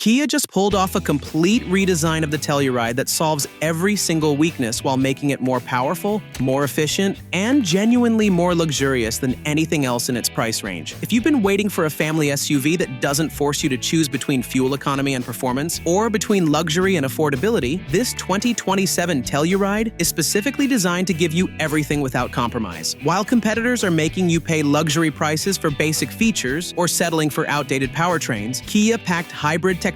Kia just pulled off a complete redesign of the Telluride that solves every single weakness while making it more powerful, more efficient, and genuinely more luxurious than anything else in its price range. If you've been waiting for a family SUV that doesn't force you to choose between fuel economy and performance, or between luxury and affordability, this 2027 Telluride is specifically designed to give you everything without compromise. While competitors are making you pay luxury prices for basic features or settling for outdated powertrains, Kia packed hybrid technology,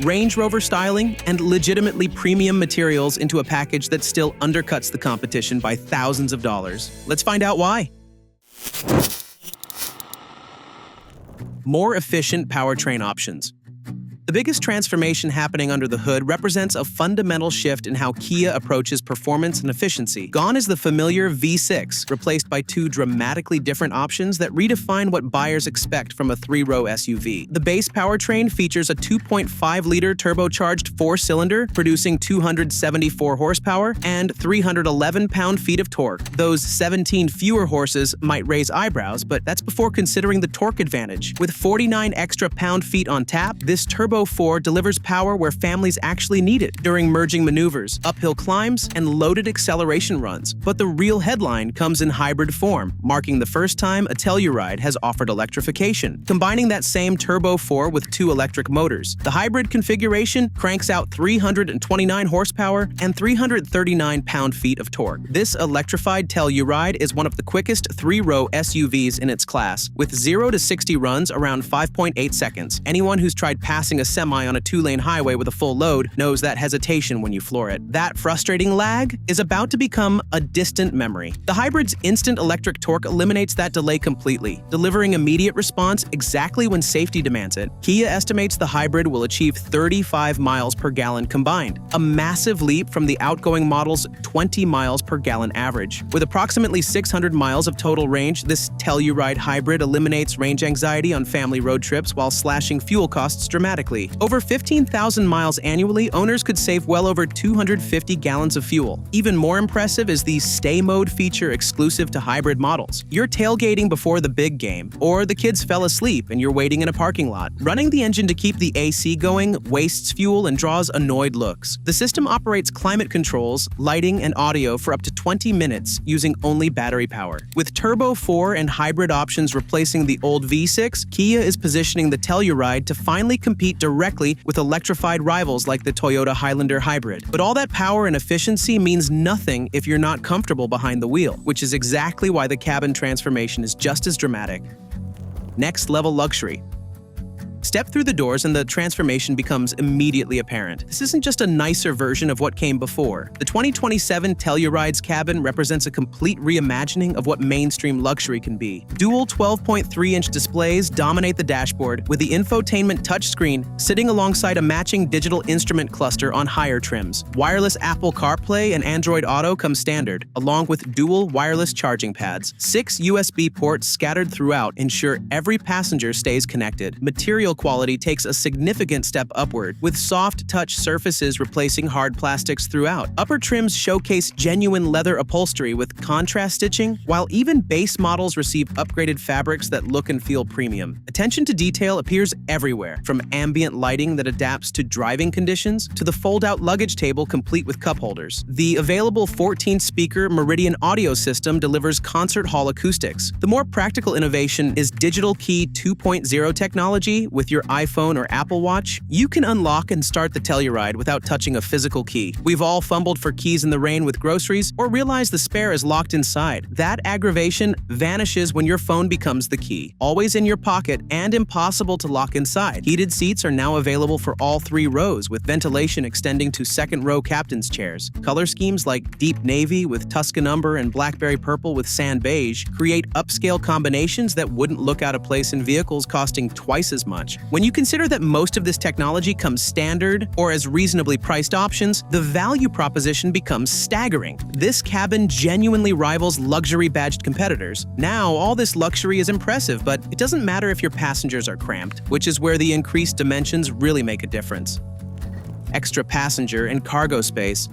Range Rover styling, and legitimately premium materials into a package that still undercuts the competition by thousands of dollars. Let's find out why. More efficient powertrain options. The biggest transformation happening under the hood represents a fundamental shift in how Kia approaches performance and efficiency. Gone is the familiar V6, replaced by two dramatically different options that redefine what buyers expect from a three-row SUV. The base powertrain features a 2.5-liter turbocharged four-cylinder, producing 274 horsepower and 311 pound-feet of torque. Those 17 fewer horses might raise eyebrows, but that's before considering the torque advantage. With 49 extra pound-feet on tap, this Turbo 4 delivers power where families actually need it, during merging maneuvers, uphill climbs, and loaded acceleration runs. But the real headline comes in hybrid form, marking the first time a Telluride has offered electrification, combining that same Turbo 4 with two electric motors. The hybrid configuration cranks out 329 horsepower and 339 pound-feet of torque. This electrified Telluride is one of the quickest three-row SUVs in its class, with 0 to 60 runs around 5.8 seconds. Anyone who's tried passing a semi on a two-lane highway with a full load knows that hesitation when you floor it. That frustrating lag is about to become a distant memory. The hybrid's instant electric torque eliminates that delay completely, delivering immediate response exactly when safety demands it. Kia estimates the hybrid will achieve 35 miles per gallon combined, a massive leap from the outgoing model's 20 miles per gallon average. With approximately 600 miles of total range, this Telluride hybrid eliminates range anxiety on family road trips while slashing fuel costs dramatically. Over 15,000 miles annually, owners could save well over 250 gallons of fuel. Even more impressive is the Stay Mode feature exclusive to hybrid models. You're tailgating before the big game, or the kids fell asleep and you're waiting in a parking lot. Running the engine to keep the AC going wastes fuel and draws annoyed looks. The system operates climate controls, lighting, and audio for up to 20 minutes using only battery power. With Turbo 4 and hybrid options replacing the old V6, Kia is positioning the Telluride to finally compete directly with electrified rivals like the Toyota Highlander hybrid. But all that power and efficiency means nothing if you're not comfortable behind the wheel, which is exactly why the cabin transformation is just as dramatic. Next level luxury. Step through the doors and the transformation becomes immediately apparent. This isn't just a nicer version of what came before. The 2027 Telluride's cabin represents a complete reimagining of what mainstream luxury can be. Dual 12.3-inch displays dominate the dashboard, with the infotainment touchscreen sitting alongside a matching digital instrument cluster on higher trims. Wireless Apple CarPlay and Android Auto come standard, along with dual wireless charging pads. 6 USB ports scattered throughout ensure every passenger stays connected. Material quality takes a significant step upward, with soft touch surfaces replacing hard plastics throughout. Upper trims showcase genuine leather upholstery with contrast stitching, while even base models receive upgraded fabrics that look and feel premium. Attention to detail appears everywhere, from ambient lighting that adapts to driving conditions to the fold-out luggage table complete with cup holders. The available 14-speaker Meridian audio system delivers concert hall acoustics. The more practical innovation is Digital Key 2.0 technology. With your iPhone or Apple Watch, you can unlock and start the Telluride without touching a physical key. We've all fumbled for keys in the rain with groceries or realized the spare is locked inside. That aggravation vanishes when your phone becomes the key, always in your pocket and impossible to lock inside. Heated seats are now available for all 3 rows, with ventilation extending to second-row captain's chairs. Color schemes like deep navy with Tuscan umber and blackberry purple with sand beige create upscale combinations that wouldn't look out of place in vehicles costing twice as much. When you consider that most of this technology comes standard or as reasonably priced options, the value proposition becomes staggering. This cabin genuinely rivals luxury-badged competitors. Now, all this luxury is impressive, but it doesn't matter if your passengers are cramped, which is where the increased dimensions really make a difference. Extra passenger and cargo space.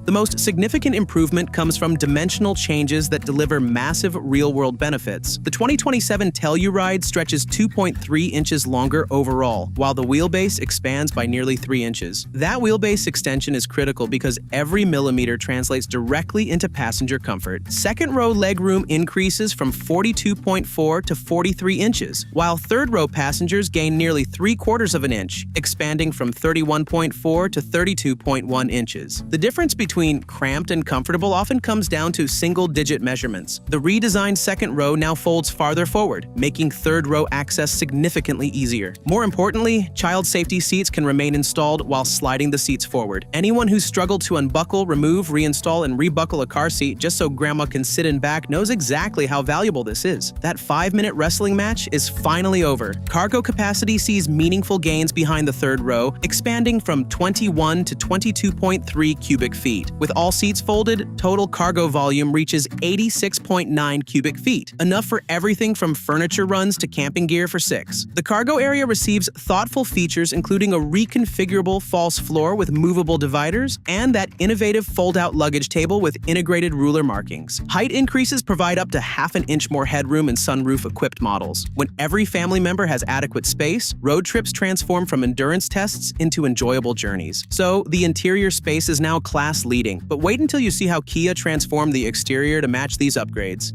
The most significant improvement comes from dimensional changes that deliver massive real-world benefits. The 2027 Telluride stretches 2.3 inches longer overall, while the wheelbase expands by nearly 3 inches. That wheelbase extension is critical because every millimeter translates directly into passenger comfort. Second-row legroom increases from 42.4 to 43 inches, while third-row passengers gain nearly 3/4 of an inch, expanding from 31.4 to 32.1 inches. The difference between cramped and comfortable often comes down to single-digit measurements. The redesigned second row now folds farther forward, making third-row access significantly easier. More importantly, child safety seats can remain installed while sliding the seats forward. Anyone who's struggled to unbuckle, remove, reinstall, and rebuckle a car seat just so grandma can sit in back knows exactly how valuable this is. That 5-minute wrestling match is finally over. Cargo capacity sees meaningful gains behind the third row, expanding from 21 to 22.3 cubic feet. With all seats folded, total cargo volume reaches 86.9 cubic feet, enough for everything from furniture runs to camping gear for 6. The cargo area receives thoughtful features including a reconfigurable false floor with movable dividers and that innovative fold-out luggage table with integrated ruler markings. Height increases provide up to half an inch more headroom in sunroof-equipped models. When every family member has adequate space, road trips transform from endurance tests into enjoyable journeys. So, the interior space is now class-leading, but wait until you see how Kia transformed the exterior to match these upgrades.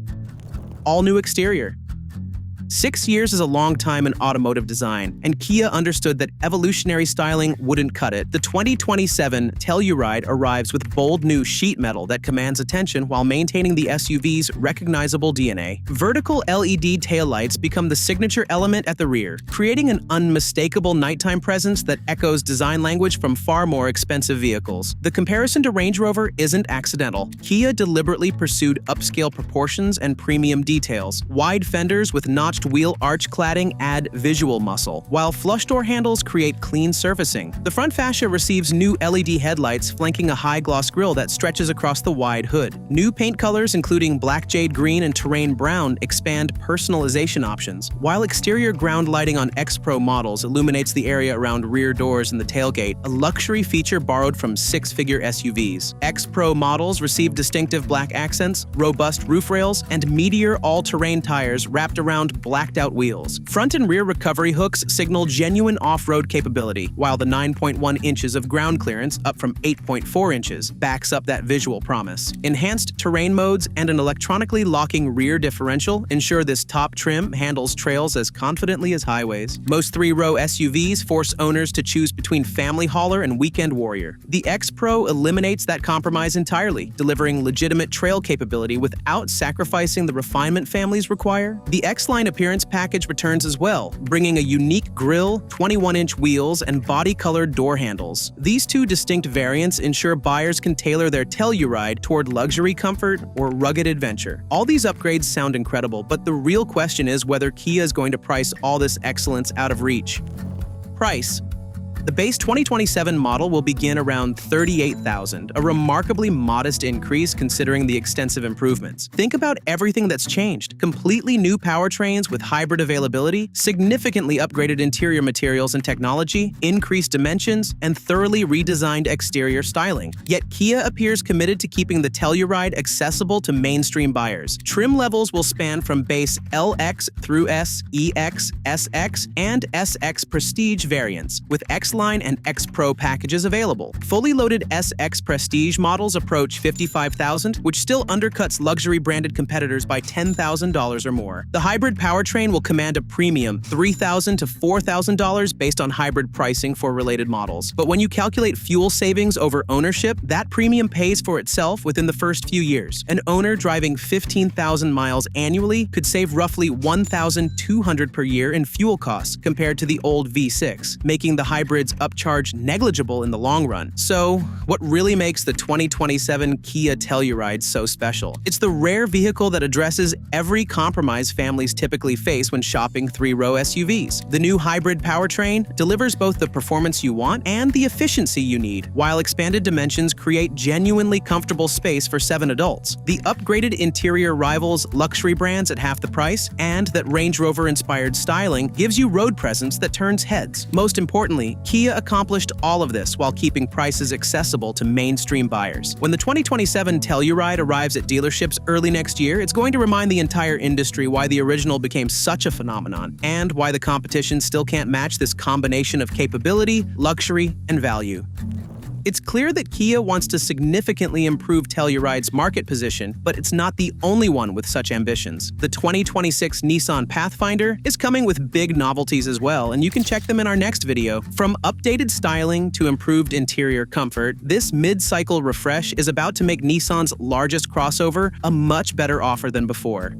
All-new exterior. 6 years is a long time in automotive design, and Kia understood that evolutionary styling wouldn't cut it. The 2027 Telluride arrives with bold new sheet metal that commands attention while maintaining the SUV's recognizable DNA. Vertical LED taillights become the signature element at the rear, creating an unmistakable nighttime presence that echoes design language from far more expensive vehicles. The comparison to Range Rover isn't accidental. Kia deliberately pursued upscale proportions and premium details. Wide fenders with notched wheel arch cladding add visual muscle, while flush door handles create clean surfacing. The front fascia receives new LED headlights flanking a high-gloss grille that stretches across the wide hood. New paint colors including black jade green and terrain brown expand personalization options, while exterior ground lighting on X Pro models illuminates the area around rear doors and the tailgate, a luxury feature borrowed from six-figure SUVs. X Pro models receive distinctive black accents, robust roof rails, and Meteor all-terrain tires wrapped around blacked-out wheels. Front and rear recovery hooks signal genuine off-road capability, while the 9.1 inches of ground clearance, up from 8.4 inches, backs up that visual promise. Enhanced terrain modes and an electronically locking rear differential ensure this top trim handles trails as confidently as highways. Most three-row SUVs force owners to choose between family hauler and weekend warrior. The X Pro eliminates that compromise entirely, delivering legitimate trail capability without sacrificing the refinement families require. The X-Line appearance package returns as well, bringing a unique grille, 21-inch wheels, and body-colored door handles. These two distinct variants ensure buyers can tailor their Telluride toward luxury comfort or rugged adventure. All these upgrades sound incredible, but the real question is whether Kia is going to price all this excellence out of reach. Price. The base 2027 model will begin around $38,000, a remarkably modest increase considering the extensive improvements. Think about everything that's changed. Completely new powertrains with hybrid availability, significantly upgraded interior materials and technology, increased dimensions, and thoroughly redesigned exterior styling. Yet Kia appears committed to keeping the Telluride accessible to mainstream buyers. Trim levels will span from base LX through S, EX, SX, and SX Prestige variants, with X-Line and X Pro packages available. Fully loaded SX Prestige models approach $55,000, which still undercuts luxury branded competitors by $10,000 or more. The hybrid powertrain will command a premium $3,000 to $4,000 based on hybrid pricing for related models. But when you calculate fuel savings over ownership, that premium pays for itself within the first few years. An owner driving 15,000 miles annually could save roughly $1,200 per year in fuel costs compared to the old V6, making the hybrid's upcharge negligible in the long run. So, what really makes the 2027 Kia Telluride so special? It's the rare vehicle that addresses every compromise families typically face when shopping three-row SUVs. The new hybrid powertrain delivers both the performance you want and the efficiency you need, while expanded dimensions create genuinely comfortable space for 7 adults. The upgraded interior rivals luxury brands at half the price, and that Range Rover-inspired styling gives you road presence that turns heads. Most importantly, Kia accomplished all of this while keeping prices accessible to mainstream buyers. When the 2027 Telluride arrives at dealerships early next year, it's going to remind the entire industry why the original became such a phenomenon, and why the competition still can't match this combination of capability, luxury, and value. It's clear that Kia wants to significantly improve Telluride's market position, but it's not the only one with such ambitions. The 2026 Nissan Pathfinder is coming with big novelties as well, and you can check them in our next video. From updated styling to improved interior comfort, this mid-cycle refresh is about to make Nissan's largest crossover a much better offer than before.